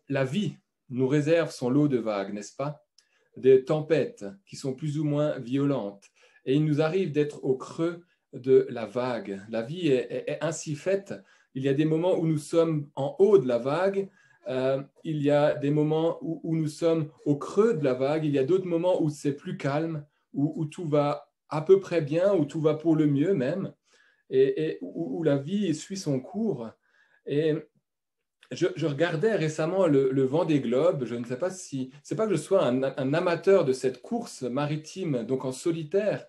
La vie nous réserve son lot de vagues, n'est-ce pas? Des tempêtes qui sont plus ou moins violentes. Et il nous arrive d'être au creux de la vague. La vie est ainsi faite. Il y a des moments où nous sommes en haut de la vague. Il y a des moments où nous sommes au creux de la vague. Il y a d'autres moments où c'est plus calme, où tout va à peu près bien, où tout va pour le mieux même, et où la vie suit son cours. Et je regardais récemment le Vendée Globe. Je ne sais pas si... C'est pas que je sois un amateur de cette course maritime, donc en solitaire,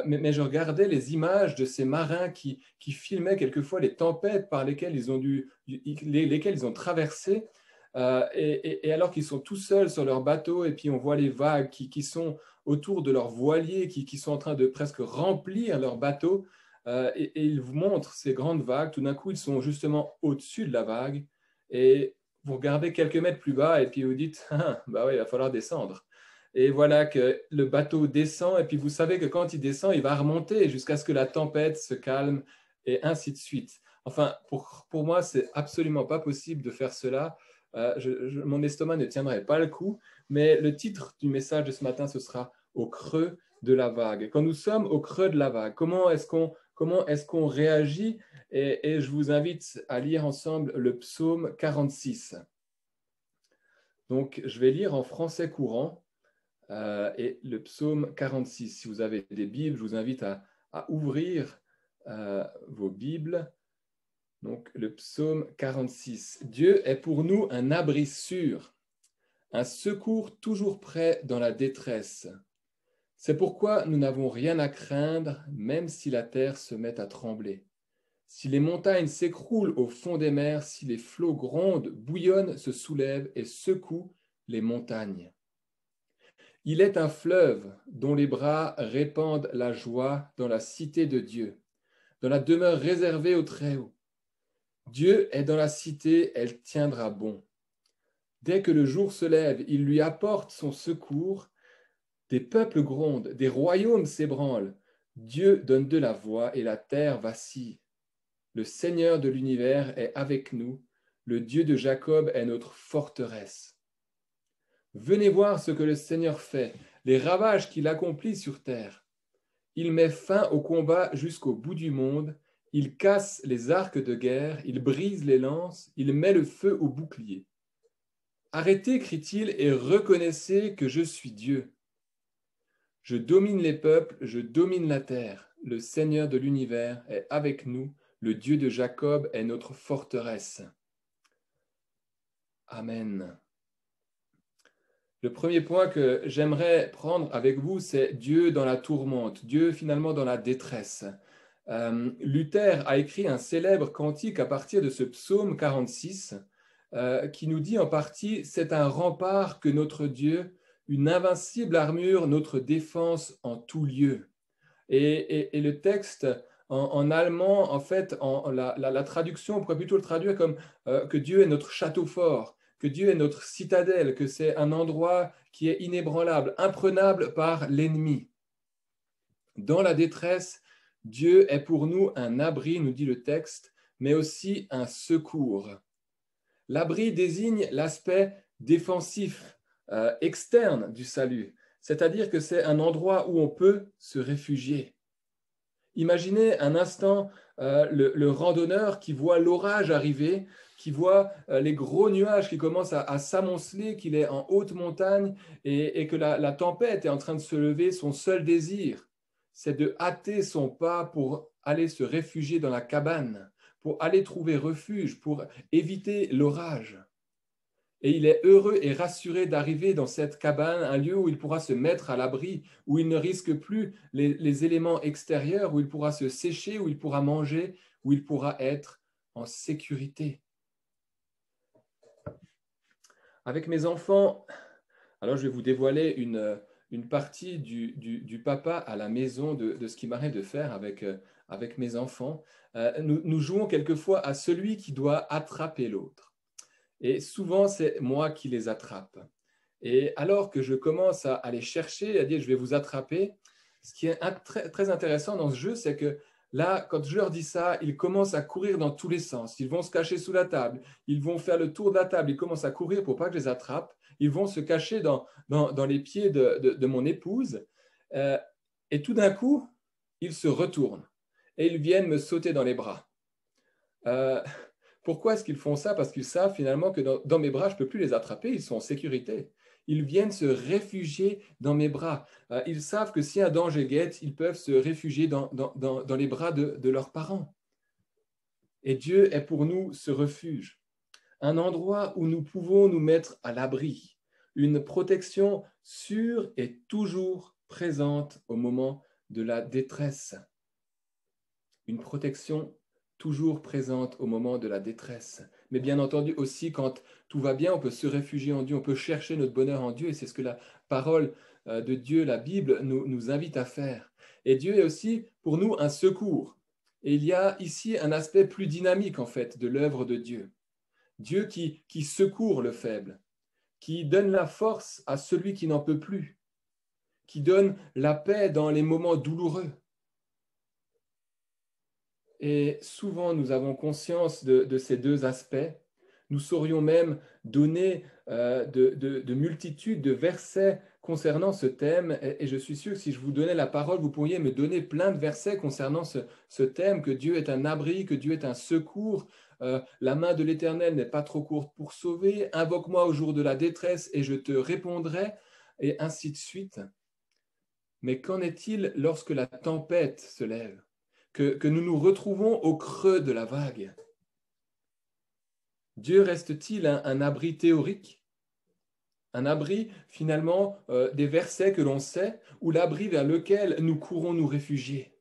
mais je regardais les images de ces marins qui filmaient quelquefois les tempêtes par lesquelles lesquelles ils ont traversé, et alors qu'ils sont tout seuls sur leur bateau, et puis on voit les vagues qui sont autour de leurs voiliers, qui sont en train de presque remplir leur bateau, et ils vous montrent ces grandes vagues. Tout d'un coup, ils sont justement au-dessus de la vague, et vous regardez quelques mètres plus bas et puis vous dites, ah, bah oui, il va falloir descendre. Et voilà que le bateau descend, et puis vous savez que quand il descend, il va remonter jusqu'à ce que la tempête se calme, et ainsi de suite. Enfin, pour moi, c'est absolument pas possible de faire cela. Mon estomac ne tiendrait pas le coup, mais le titre du message de ce matin, ce sera au creux de la vague. Quand nous sommes au creux de la vague, comment est-ce qu'on réagit? Et je vous invite à lire ensemble le psaume 46. Donc, je vais lire en français courant, et le psaume 46. Si vous avez des Bibles, je vous invite à ouvrir vos Bibles. Donc, le psaume 46. Dieu est pour nous un abri sûr, un secours toujours prêt dans la détresse. C'est pourquoi nous n'avons rien à craindre, même si la terre se met à trembler. Si les montagnes s'écroulent au fond des mers, si les flots grondent, bouillonnent, se soulèvent et secouent les montagnes. Il est un fleuve dont les bras répandent la joie dans la cité de Dieu, dans la demeure réservée au Très-Haut. Dieu est dans la cité, elle tiendra bon. Dès que le jour se lève, il lui apporte son secours. Des peuples grondent, des royaumes s'ébranlent. Dieu donne de la voix et la terre vacille. Le Seigneur de l'univers est avec nous. Le Dieu de Jacob est notre forteresse. Venez voir ce que le Seigneur fait, les ravages qu'il accomplit sur terre. Il met fin au combat jusqu'au bout du monde. Il casse les arcs de guerre, il brise les lances, il met le feu aux boucliers. Arrêtez, crie-t-il, et reconnaissez que je suis Dieu. Je domine les peuples, je domine la terre. Le Seigneur de l'univers est avec nous. Le Dieu de Jacob est notre forteresse. Amen. Le premier point que j'aimerais prendre avec vous, c'est Dieu dans la tourmente, Dieu finalement dans la détresse. Luther a écrit un célèbre cantique à partir de ce psaume 46, qui nous dit en partie, c'est un rempart que notre Dieu, une invincible armure, notre défense en tout lieu. Et le texte en allemand, en fait, la traduction, on pourrait plutôt le traduire comme que Dieu est notre château fort, que Dieu est notre citadelle, que c'est un endroit qui est inébranlable, imprenable par l'ennemi. Dans la détresse, Dieu est pour nous un abri, nous dit le texte, mais aussi un secours. L'abri désigne l'aspect défensif, externe du salut, c'est-à-dire que c'est un endroit où on peut se réfugier. Imaginez un instant le randonneur qui voit l'orage arriver, qui voit les gros nuages qui commencent à s'amonceler, qu'il est en haute montagne, et que la tempête est en train de se lever. Son seul désir, c'est de hâter son pas pour aller se réfugier dans la cabane, pour aller trouver refuge, pour éviter l'orage. Et il est heureux et rassuré d'arriver dans cette cabane, un lieu où il pourra se mettre à l'abri, où il ne risque plus les éléments extérieurs, où il pourra se sécher, où il pourra manger, où il pourra être en sécurité. Avec mes enfants, alors je vais vous dévoiler une partie du papa à la maison de ce qui m'arrive de faire avec mes enfants. Nous jouons quelquefois à celui qui doit attraper l'autre. Et souvent, c'est moi qui les attrape. Et alors que je commence à les chercher, à dire je vais vous attraper, ce qui est très, très intéressant dans ce jeu, c'est que Là, quand je leur dis ça, ils commencent à courir dans tous les sens. Ils vont se cacher sous la table. Ils vont faire le tour de la table. Ils commencent à courir pour pas que je les attrape. Ils vont se cacher dans les pieds de mon épouse. Euh, et tout d'un coup, ils se retournent et ils viennent me sauter dans les bras. Euh, Pourquoi est-ce qu'ils font ça? Parce qu'ils savent finalement que dans mes bras, je ne peux plus les attraper. Ils sont en sécurité. Ils viennent se réfugier dans mes bras. Ils savent que si un danger guette, ils peuvent se réfugier dans les bras de leurs parents. Et Dieu est pour nous ce refuge, un endroit où nous pouvons nous mettre à l'abri, une protection sûre et toujours présente au moment de la détresse. Une protection toujours présente au moment de la détresse. Mais bien entendu aussi, quand tout va bien, on peut se réfugier en Dieu, on peut chercher notre bonheur en Dieu, et c'est ce que la parole de Dieu, la Bible, nous invite à faire. Et Dieu est aussi pour nous un secours. Et il y a ici un aspect plus dynamique, en fait, de l'œuvre de Dieu. Dieu qui secourt le faible, qui donne la force à celui qui n'en peut plus, qui donne la paix dans les moments douloureux. Et souvent, nous avons conscience de ces deux aspects. Nous saurions même donner de multitudes de versets concernant ce thème. Et je suis sûr que si je vous donnais la parole, vous pourriez me donner plein de versets concernant ce thème, que Dieu est un abri, que Dieu est un secours. La main de l'Éternel n'est pas trop courte pour sauver. Invoque-moi au jour de la détresse et je te répondrai, et ainsi de suite. Mais qu'en est-il lorsque la tempête se lève? Que nous nous retrouvons au creux de la vague. Dieu reste-t-il un abri théorique? Un abri, finalement, des versets que l'on sait, ou l'abri vers lequel nous courons nous réfugier?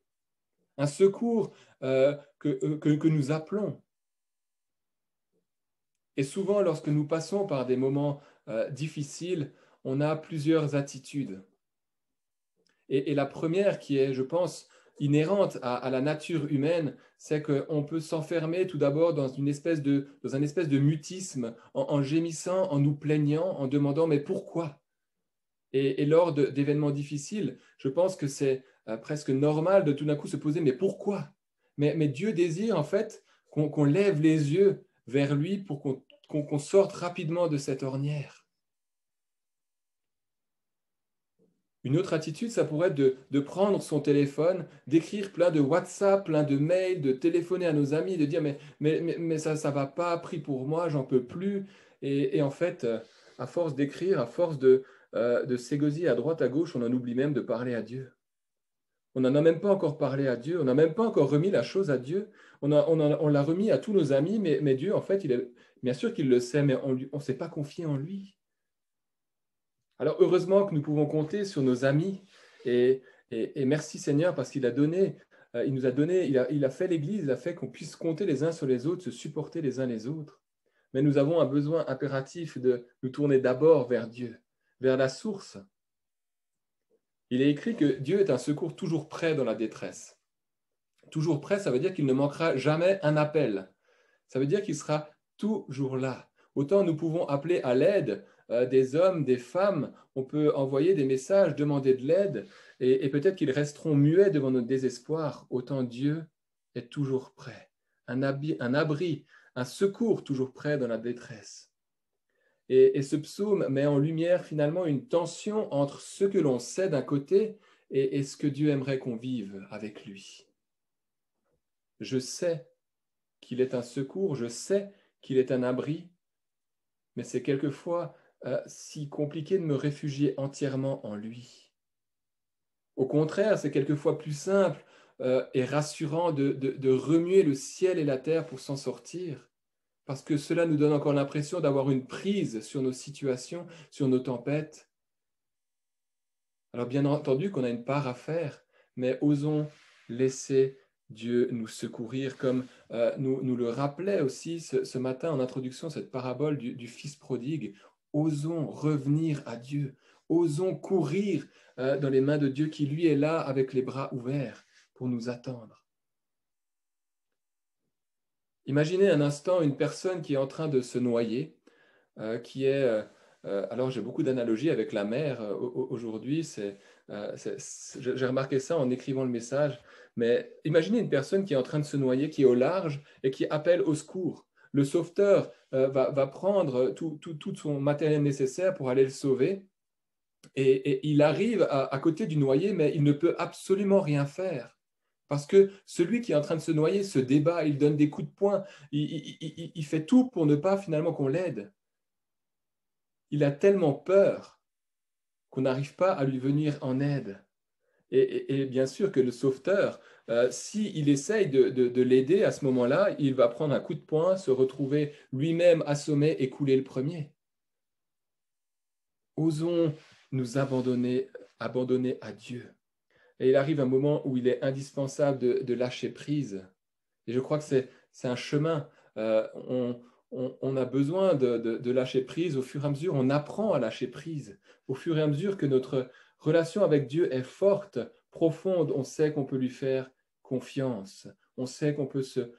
Un secours que nous appelons. Et souvent, lorsque nous passons par des moments difficiles, on a plusieurs attitudes. Et la première qui est, je pense, inhérente à la nature humaine, c'est qu'on peut s'enfermer tout d'abord dans un espèce de mutisme, en gémissant, en nous plaignant, en demandant mais pourquoi? Et lors d'événements difficiles, je pense que c'est presque normal de tout d'un coup se poser mais pourquoi? Mais Dieu désire en fait qu'on lève les yeux vers lui pour qu'on sorte rapidement de cette ornière. Une autre attitude, ça pourrait être de prendre son téléphone, d'écrire plein de WhatsApp, plein de mails, de téléphoner à nos amis, de dire mais ça ne va pas, prie pour moi, j'en peux plus. Et en fait, à force d'écrire, à force de s'égosiller à droite, à gauche, on en oublie même de parler à Dieu. On n'en a même pas encore parlé à Dieu, on n'a même pas encore remis la chose à Dieu. On l'a remis à tous nos amis, mais Dieu, en fait, bien sûr qu'il le sait, mais on ne s'est pas confié en lui. Alors heureusement que nous pouvons compter sur nos amis et merci Seigneur parce qu'il a donné, il nous a donné, il a fait l'Église, il a fait qu'on puisse compter les uns sur les autres, se supporter les uns les autres. Mais nous avons un besoin impératif de nous tourner d'abord vers Dieu, vers la source. Il est écrit que Dieu est un secours toujours prêt dans la détresse. Toujours prêt, ça veut dire qu'il ne manquera jamais un appel. Ça veut dire qu'il sera toujours là. Autant nous pouvons appeler à l'aide des hommes, des femmes, on peut envoyer des messages, demander de l'aide, et peut-être qu'ils resteront muets devant notre désespoir. Autant Dieu est toujours prêt. Un abri, un secours toujours prêt dans la détresse. Et ce psaume met en lumière finalement une tension entre ce que l'on sait d'un côté et ce que Dieu aimerait qu'on vive avec lui. Je sais qu'il est un secours, je sais qu'il est un abri, mais c'est quelquefois si compliqué de me réfugier entièrement en lui. Au contraire, c'est quelquefois plus simple et rassurant de remuer le ciel et la terre pour s'en sortir, parce que cela nous donne encore l'impression d'avoir une prise sur nos situations, sur nos tempêtes. Alors bien entendu qu'on a une part à faire, mais osons laisser Dieu nous secourir, comme nous le rappelait aussi ce matin en introduction cette parabole du Fils prodigue. Osons revenir à Dieu, osons courir dans les mains de Dieu qui lui est là avec les bras ouverts pour nous attendre. Imaginez un instant une personne qui est en train de se noyer, qui est Alors j'ai beaucoup d'analogies avec la mer aujourd'hui. J'ai remarqué ça en écrivant le message. Mais imaginez une personne qui est en train de se noyer, qui est au large et qui appelle au secours. Le sauveteur va prendre tout son matériel nécessaire pour aller le sauver. Et il arrive à côté du noyé, mais il ne peut absolument rien faire. Parce que celui qui est en train de se noyer se débat, il donne des coups de poing, il fait tout pour ne pas finalement qu'on l'aide. Il a tellement peur qu'on n'arrive pas à lui venir en aide. Et bien sûr que le sauveteur, s'il essaye de l'aider à ce moment-là, il va prendre un coup de poing, se retrouver lui-même assommé et couler le premier. Osons nous abandonner à Dieu. Et il arrive un moment où il est indispensable de lâcher prise. Et je crois que c'est un chemin. On a besoin de lâcher prise au fur et à mesure. On apprend à lâcher prise. Au fur et à mesure que notre relation avec Dieu est forte, profonde, on sait qu'on peut lui faire confiance. On sait qu'on peut se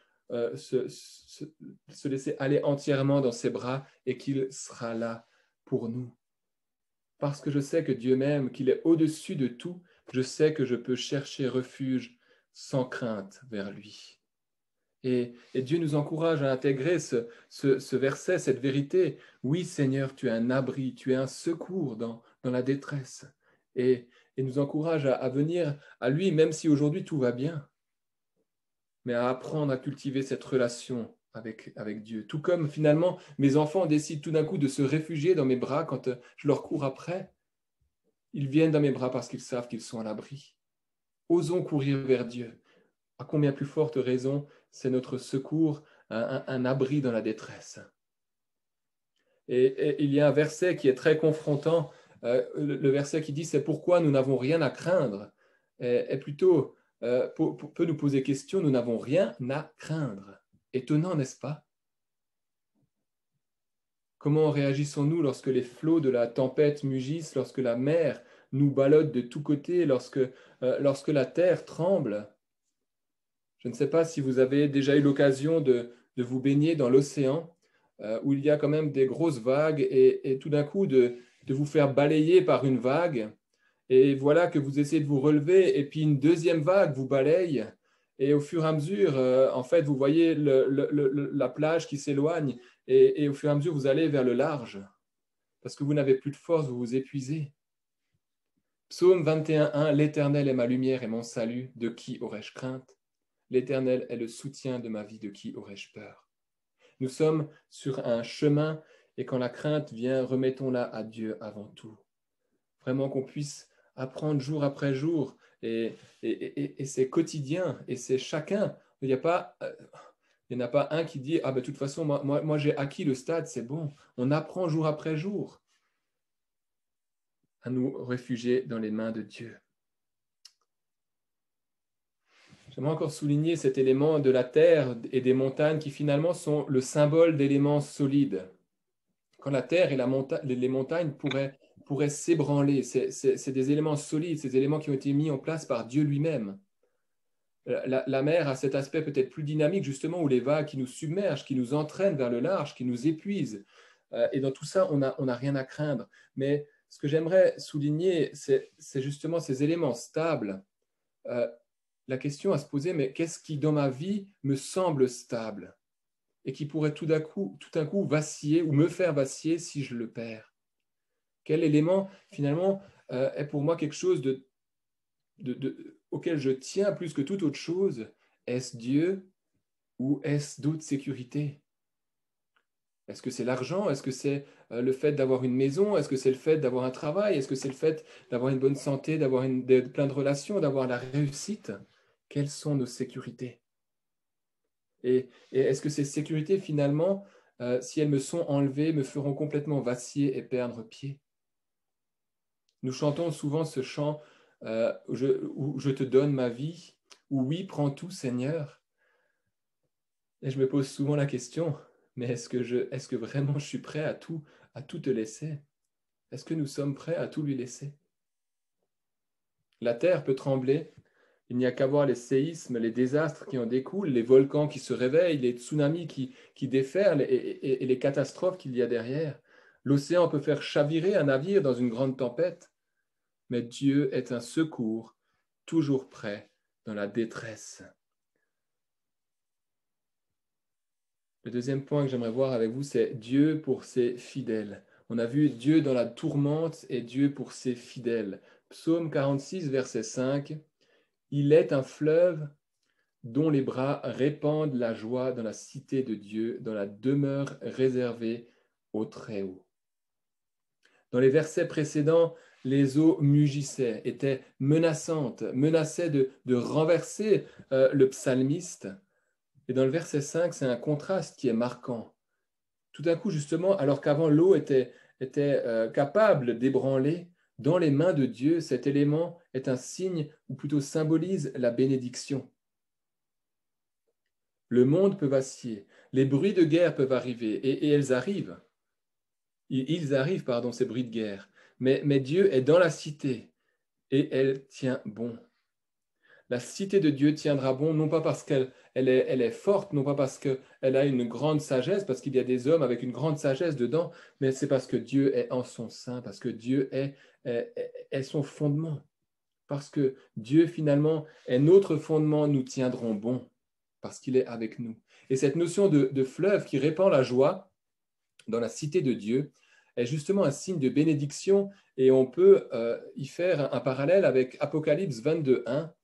laisser aller entièrement dans ses bras et qu'il sera là pour nous. Parce que je sais que Dieu m'aime, qu'il est au-dessus de tout, je sais que je peux chercher refuge sans crainte vers lui. Et Dieu nous encourage à intégrer ce verset, cette vérité. Oui, Seigneur, tu es un abri, tu es un secours dans la détresse. Et nous encourage à venir à lui, même si aujourd'hui tout va bien, mais à apprendre à cultiver cette relation avec Dieu. Tout comme finalement mes enfants décident tout d'un coup de se réfugier dans mes bras quand je leur cours après. Ils viennent dans mes bras parce qu'ils savent qu'ils sont à l'abri. Osons courir vers Dieu. À combien plus forte raison, c'est notre secours, un abri dans la détresse. Et il y a un verset qui est très confrontant, le verset qui dit « c'est pourquoi nous n'avons rien à craindre », est plutôt, peut nous poser question, nous n'avons rien à craindre. Étonnant, n'est-ce pas? Comment réagissons-nous lorsque les flots de la tempête mugissent, lorsque la mer nous ballotte de tous côtés, lorsque la terre tremble? Je ne sais pas si vous avez déjà eu l'occasion de vous baigner dans l'océan, où il y a quand même des grosses vagues, et tout d'un coup de vous faire balayer par une vague, et voilà que vous essayez de vous relever, et puis une deuxième vague vous balaye, et au fur et à mesure, en fait, vous voyez la plage qui s'éloigne, et au fur et à mesure, vous allez vers le large, parce que vous n'avez plus de force, vous vous épuisez. Psaume 21:1, l'Éternel est ma lumière et mon salut, de qui aurais-je crainte? L'Éternel est le soutien de ma vie, de qui aurais-je peur? Nous sommes sur un chemin, et quand la crainte vient, remettons-la à Dieu avant tout. Vraiment qu'on puisse apprendre jour après jour, et c'est quotidien, et c'est chacun. Il n'y a pas, il n'y en a pas un qui dit « Ah ben de toute façon, moi j'ai acquis le stade, c'est bon ». On apprend jour après jour à nous réfugier dans les mains de Dieu. J'aimerais encore souligner cet élément de la terre et des montagnes qui finalement sont le symbole d'éléments solides. Quand la terre et les montagnes pourraient s'ébranler, c'est des éléments solides, ces éléments qui ont été mis en place par Dieu lui-même. La mer a cet aspect peut-être plus dynamique, justement, où les vagues qui nous submergent, qui nous entraînent vers le large, qui nous épuisent. Et dans tout ça, on n'a rien à craindre. Mais ce que j'aimerais souligner, c'est justement ces éléments stables. La question à se poser, mais qu'est-ce qui dans ma vie me semble stable et qui pourrait tout d'un coup vaciller ou me faire vaciller si je le perds? Quel élément finalement est pour moi quelque chose auquel je tiens plus que toute autre chose? Est-ce Dieu ou est-ce d'autres sécurités? Est-ce que c'est l'argent? Est-ce que c'est le fait d'avoir une maison? Est-ce que c'est le fait d'avoir un travail? Est-ce que c'est le fait d'avoir une bonne santé, d'avoir plein de relations, d'avoir la réussite? Quelles sont nos sécurités? Et est-ce que ces sécurités, finalement, si elles me sont enlevées, me feront complètement vaciller et perdre pied? Nous chantons souvent ce chant où je te donne ma vie, où oui, prends tout, Seigneur. Et je me pose souvent la question, mais est-ce que vraiment je suis prêt à tout te laisser? Est-ce que nous sommes prêts à tout lui laisser? La terre peut trembler. Il n'y a qu'à voir les séismes, les désastres qui en découlent, les volcans qui se réveillent, les tsunamis qui déferlent et les catastrophes qu'il y a derrière. L'océan peut faire chavirer un navire dans une grande tempête, mais Dieu est un secours toujours prêt dans la détresse. Le deuxième point que j'aimerais voir avec vous, c'est Dieu pour ses fidèles. On a vu Dieu dans la tourmente et Dieu pour ses fidèles. Psaume 46, verset 5. Il est un fleuve dont les bras répandent la joie dans la cité de Dieu, dans la demeure réservée au Très-Haut. Dans les versets précédents, les eaux mugissaient, étaient menaçantes, menaçaient de renverser le psalmiste. Et dans le verset 5, c'est un contraste qui est marquant. Tout d'un coup, justement, alors qu'avant l'eau était capable d'ébranler, dans les mains de Dieu, cet élément est un signe, ou plutôt symbolise la bénédiction. Le monde peut vaciller, les bruits de guerre peuvent arriver, et elles arrivent. Ils arrivent, pardon, ces bruits de guerre. Mais Dieu est dans la cité, et elle tient bon. La cité de Dieu tiendra bon, non pas parce qu'elle est forte, non pas parce qu'elle a une grande sagesse, parce qu'il y a des hommes avec une grande sagesse dedans, mais c'est parce que Dieu est en son sein, parce que Dieu est son fondement. Parce que Dieu, finalement, est notre fondement, nous tiendrons bon, parce qu'il est avec nous. Et cette notion de fleuve qui répand la joie dans la cité de Dieu est justement un signe de bénédiction, et on peut y faire un parallèle avec Apocalypse 22:1.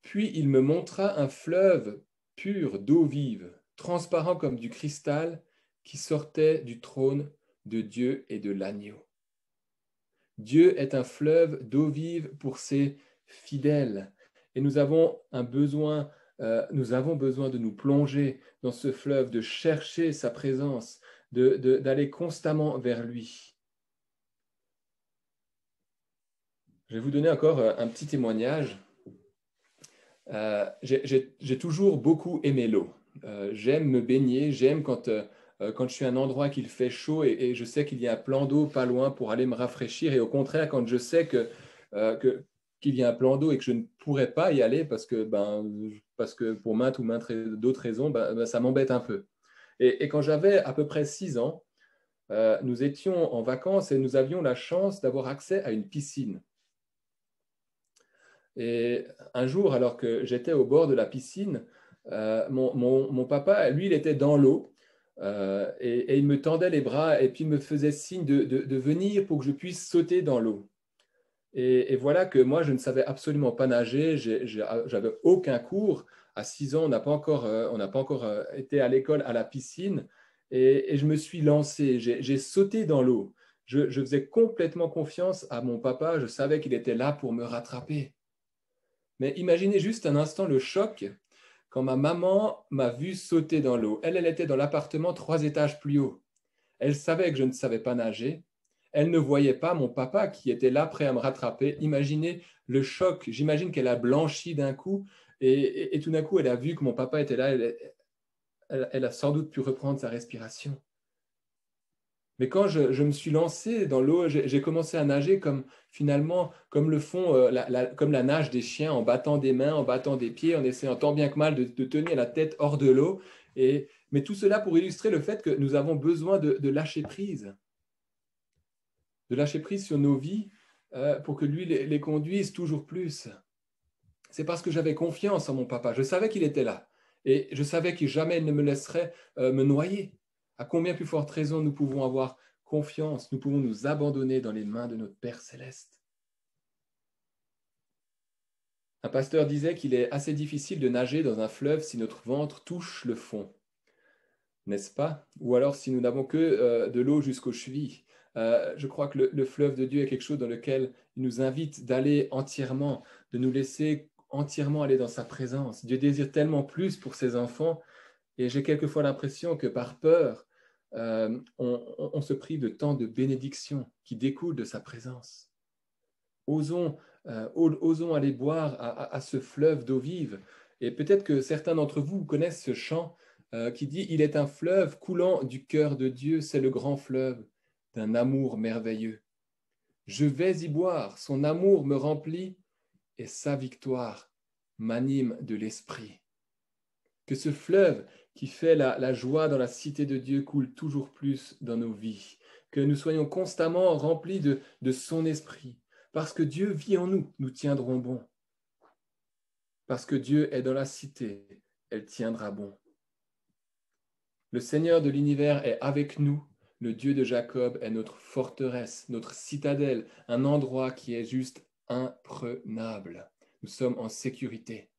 Puis il me montra un fleuve pur d'eau vive, transparent comme du cristal, qui sortait du trône de Dieu et de l'agneau. Dieu est un fleuve d'eau vive pour ses fidèles. Et nous avons besoin de nous plonger dans ce fleuve, de chercher sa présence, d'aller constamment vers lui. Je vais vous donner encore un petit témoignage. J'ai toujours beaucoup aimé l'eau. J'aime me baigner, j'aime quand je suis à un endroit qu'il fait chaud et je sais qu'il y a un plan d'eau pas loin pour aller me rafraîchir. Et au contraire, quand je sais qu'il y a un plan d'eau et que je ne pourrais pas y aller parce que pour maintes ou maintes d'autres raisons, ça m'embête un peu. Et quand j'avais à peu près 6 ans, nous étions en vacances et nous avions la chance d'avoir accès à une piscine. Et un jour, alors que j'étais au bord de la piscine, mon papa, lui, il était dans l'eau et il me tendait les bras et puis il me faisait signe de venir pour que je puisse sauter dans l'eau. Et voilà que moi, je ne savais absolument pas nager, j'avais aucun cours. À 6 ans, on n'a pas encore été à l'école, à la piscine, et je me suis lancé, j'ai sauté dans l'eau. Je faisais complètement confiance à mon papa, je savais qu'il était là pour me rattraper. Mais imaginez juste un instant le choc quand ma maman m'a vu sauter dans l'eau. Elle était dans l'appartement 3 étages plus haut. Elle savait que je ne savais pas nager. Elle ne voyait pas mon papa qui était là prêt à me rattraper. Imaginez le choc. J'imagine qu'elle a blanchi d'un coup et tout d'un coup, elle a vu que mon papa était là. Elle a sans doute pu reprendre sa respiration. Mais quand je me suis lancé dans l'eau, j'ai commencé à nager comme le font, comme la nage des chiens, en battant des mains, en battant des pieds, en essayant tant bien que mal de tenir la tête hors de l'eau. Mais tout cela pour illustrer le fait que nous avons besoin de lâcher prise sur nos vies pour que lui les conduise toujours plus. C'est parce que j'avais confiance en mon papa. Je savais qu'il était là. Et je savais qu'il jamais ne me laisserait me noyer. À combien plus forte raison nous pouvons avoir confiance, nous pouvons nous abandonner dans les mains de notre Père céleste. Un pasteur disait qu'il est assez difficile de nager dans un fleuve si notre ventre touche le fond, n'est-ce pas? Ou alors si nous n'avons que de l'eau jusqu'aux chevilles. Je crois que le fleuve de Dieu est quelque chose dans lequel il nous invite d'aller entièrement, de nous laisser entièrement aller dans sa présence. Dieu désire tellement plus pour ses enfants et j'ai quelquefois l'impression que par peur, on se prive de tant de bénédictions qui découlent de sa présence. Osons aller boire à ce fleuve d'eau vive. Et peut-être que certains d'entre vous connaissent ce chant qui dit « Il est un fleuve coulant du cœur de Dieu, c'est le grand fleuve d'un amour merveilleux. Je vais y boire, son amour me remplit et sa victoire m'anime de l'esprit. » Que ce fleuve qui fait la joie dans la cité de Dieu coule toujours plus dans nos vies. Que nous soyons constamment remplis de son esprit. Parce que Dieu vit en nous, nous tiendrons bon. Parce que Dieu est dans la cité, elle tiendra bon. Le Seigneur de l'univers est avec nous. Le Dieu de Jacob est notre forteresse, notre citadelle, un endroit qui est juste imprenable. Nous sommes en sécurité.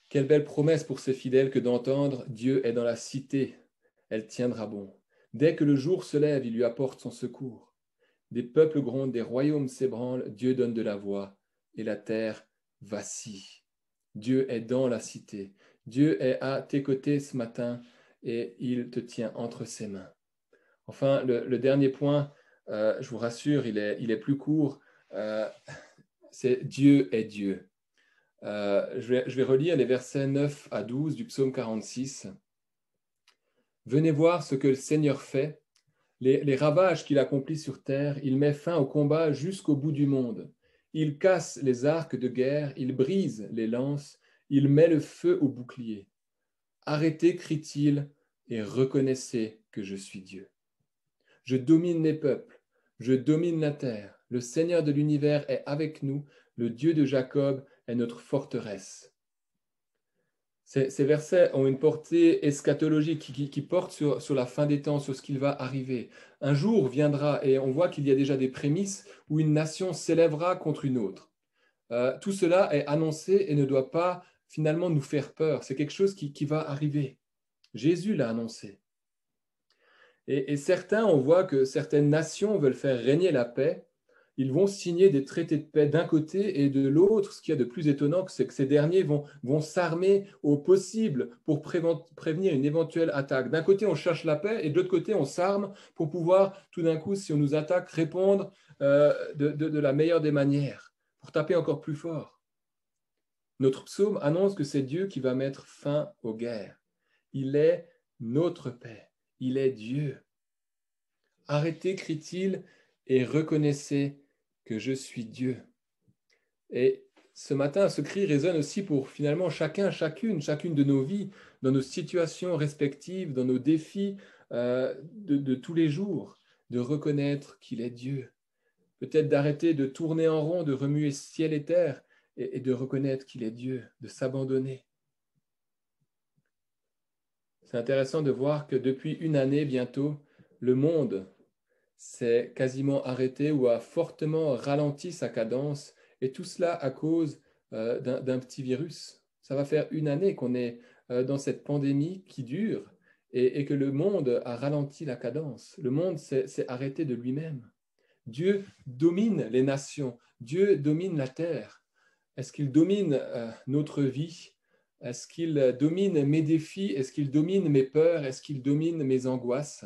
Quelle belle promesse pour ces fidèles que d'entendre « Dieu est dans la cité, elle tiendra bon ». Dès que le jour se lève, il lui apporte son secours. Des peuples grondent, des royaumes s'ébranlent, Dieu donne de la voix et la terre vacille. Dieu est dans la cité. Dieu est à tes côtés ce matin et il te tient entre ses mains. Enfin, le dernier point, je vous rassure, il est plus court, c'est Dieu est Dieu. Je vais relire les versets 9 à 12 du psaume 46. Venez voir ce que le Seigneur fait, les ravages qu'il accomplit sur terre, il met fin au combat jusqu'au bout du monde. Il casse les arcs de guerre, il brise les lances, il met le feu au bouclier. Arrêtez, crie-t-il, et reconnaissez que je suis Dieu. Je domine les peuples, je domine la terre. Le Seigneur de l'univers est avec nous, le Dieu de Jacob est notre forteresse. Ces versets ont une portée eschatologique qui porte sur la fin des temps, sur ce qu'il va arriver. Un jour viendra, et on voit qu'il y a déjà des prémices, où une nation s'élèvera contre une autre. Tout cela est annoncé et ne doit pas finalement nous faire peur. C'est quelque chose qui va arriver. Jésus l'a annoncé. Et certains, on voit que certaines nations veulent faire régner la paix. Ils vont signer des traités de paix d'un côté et de l'autre. Ce qu'il y a de plus étonnant, c'est que ces derniers vont s'armer au possible pour prévenir une éventuelle attaque. D'un côté, on cherche la paix et de l'autre côté, on s'arme pour pouvoir, tout d'un coup, si on nous attaque, répondre de la meilleure des manières, pour taper encore plus fort. Notre psaume annonce que c'est Dieu qui va mettre fin aux guerres. Il est notre paix. Il est Dieu. Arrêtez, crie-t-il, et reconnaissez que je suis Dieu. Et ce matin, ce cri résonne aussi pour finalement chacune de nos vies, dans nos situations respectives, dans nos défis de tous les jours, de reconnaître qu'il est Dieu. Peut-être d'arrêter de tourner en rond, de remuer ciel et terre, et de reconnaître qu'il est Dieu, de s'abandonner. C'est intéressant de voir que depuis une année bientôt, le monde s'est quasiment arrêté ou a fortement ralenti sa cadence, et tout cela à cause d'un petit virus. Ça va faire une année qu'on est dans cette pandémie qui dure et que le monde a ralenti la cadence. Le monde s'est arrêté de lui-même. Dieu domine les nations, Dieu domine la terre. Est-ce qu'il domine notre vie? Est-ce qu'il domine mes défis? Est-ce qu'il domine mes peurs? Est-ce qu'il domine mes angoisses?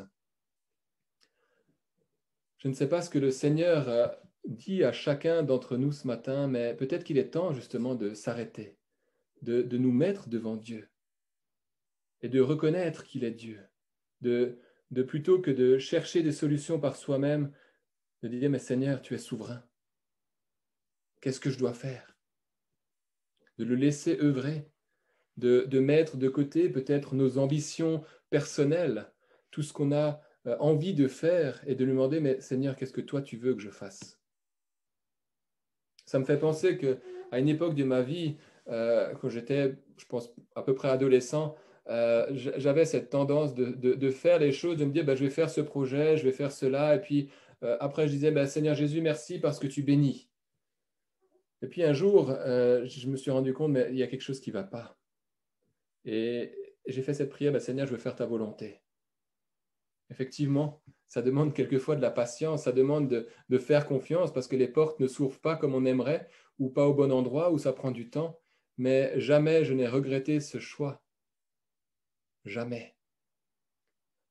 Je ne sais pas ce que le Seigneur dit à chacun d'entre nous ce matin, mais peut-être qu'il est temps justement de s'arrêter, de nous mettre devant Dieu et de reconnaître qu'il est Dieu, de plutôt que de chercher des solutions par soi-même, de dire, mais Seigneur, tu es souverain. Qu'est-ce que je dois faire? De le laisser œuvrer, de mettre de côté peut-être nos ambitions personnelles, tout ce qu'on a envie de faire et de lui demander, mais Seigneur, qu'est-ce que toi tu veux que je fasse? Ça me fait penser qu'à une époque de ma vie, quand j'étais, je pense, à peu près adolescent, j'avais cette tendance de faire les choses, de me dire, je vais faire ce projet, je vais faire cela, et puis après je disais, Seigneur Jésus, merci parce que tu bénis. Et puis un jour, je me suis rendu compte, mais il y a quelque chose qui ne va pas. Et j'ai fait cette prière, Seigneur, je veux faire ta volonté. Effectivement, ça demande quelquefois de la patience, ça demande de faire confiance parce que les portes ne s'ouvrent pas comme on aimerait ou pas au bon endroit, ou ça prend du temps. Mais jamais je n'ai regretté ce choix. Jamais.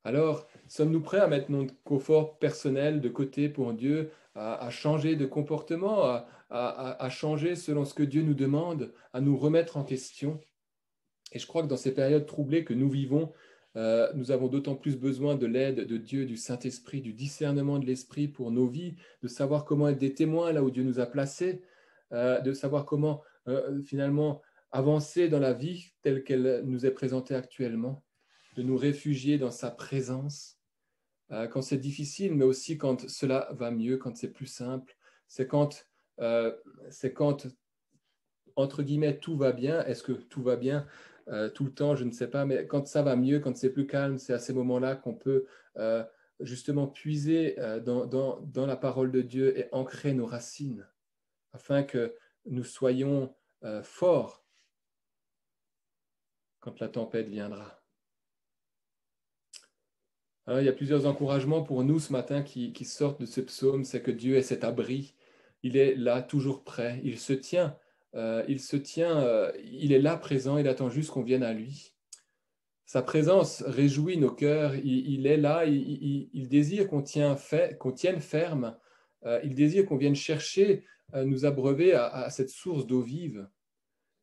Alors, sommes-nous prêts à mettre notre confort personnel de côté pour Dieu, à changer de comportement, à changer selon ce que Dieu nous demande, à nous remettre en question? Et je crois que dans ces périodes troublées que nous vivons, nous avons d'autant plus besoin de l'aide de Dieu, du Saint-Esprit, du discernement de l'Esprit pour nos vies, de savoir comment être des témoins là où Dieu nous a placés, de savoir comment finalement avancer dans la vie telle qu'elle nous est présentée actuellement, de nous réfugier dans sa présence, quand c'est difficile, mais aussi quand cela va mieux, quand c'est plus simple. C'est quand, euh, c'est quand, entre guillemets, tout va bien. Est-ce que tout va bien tout le temps? Je ne sais pas, mais quand ça va mieux, quand c'est plus calme, c'est à ces moments-là qu'on peut justement puiser dans la parole de Dieu et ancrer nos racines, afin que nous soyons forts quand la tempête viendra. Alors, il y a plusieurs encouragements pour nous ce matin qui sortent de ce psaume. C'est que Dieu est cet abri. Il est là, toujours prêt. Il est là présent. Il attend juste qu'on vienne à lui. Sa présence réjouit nos cœurs. Il est là. Il désire qu'on tienne ferme. Il désire qu'on vienne chercher, nous abreuver à cette source d'eau vive.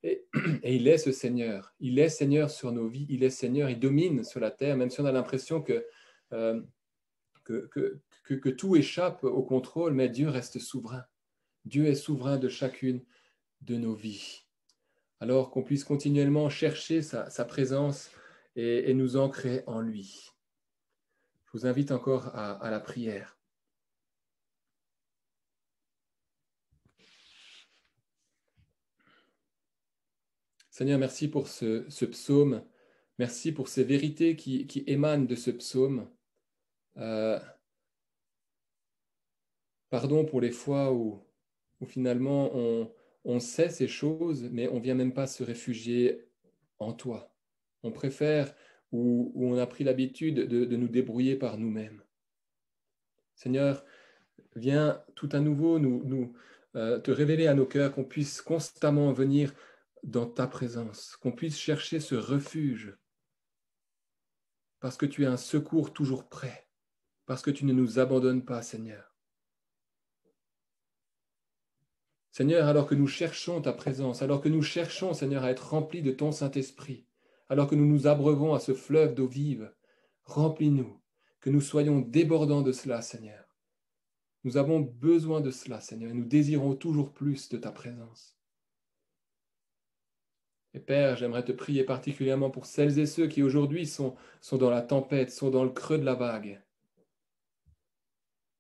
Et, et il est ce Seigneur. Il est Seigneur sur nos vies. Il est Seigneur. Il domine sur la terre, même si on a l'impression euh, que tout échappe au contrôle, mais Dieu reste souverain. Dieu est souverain de chacune de nos vies. Alors qu'on puisse continuellement chercher sa présence et nous ancrer en lui. Je vous invite encore à la prière. Seigneur, merci pour ce psaume. Merci pour ces vérités qui émanent de ce psaume. Pardon pour les fois où finalement on sait ces choses, mais on ne vient même pas se réfugier en toi. On préfère où on a pris l'habitude de nous débrouiller par nous-mêmes. Seigneur, viens tout à nouveau te révéler à nos cœurs, qu'on puisse constamment venir dans ta présence, qu'on puisse chercher ce refuge, parce que tu es un secours toujours prêt, parce que tu ne nous abandonnes pas, Seigneur. Seigneur, alors que nous cherchons ta présence, alors que nous cherchons, Seigneur, à être remplis de ton Saint-Esprit, alors que nous nous abreuvons à ce fleuve d'eau vive, remplis-nous, que nous soyons débordants de cela, Seigneur. Nous avons besoin de cela, Seigneur, et nous désirons toujours plus de ta présence. Et Père, j'aimerais te prier particulièrement pour celles et ceux qui aujourd'hui sont dans la tempête, sont dans le creux de la vague.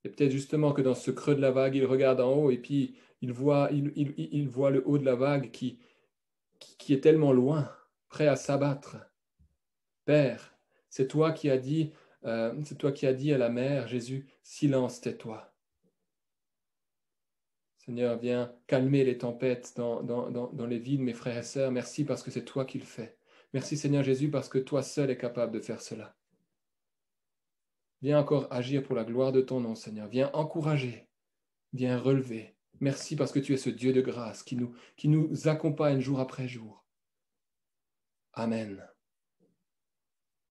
Et peut-être justement que dans ce creux de la vague, ils regardent en haut et puis ils voient le haut de la vague qui est tellement loin, prêt à s'abattre. Père, c'est toi qui as dit à la mer, Jésus, silence, tais-toi. Seigneur, viens calmer les tempêtes dans les vies de mes frères et sœurs. Merci parce que c'est toi qui le fais. Merci Seigneur Jésus parce que toi seul es capable de faire cela. Viens encore agir pour la gloire de ton nom, Seigneur. Viens encourager, viens relever. Merci parce que tu es ce Dieu de grâce qui nous accompagne jour après jour. Amen.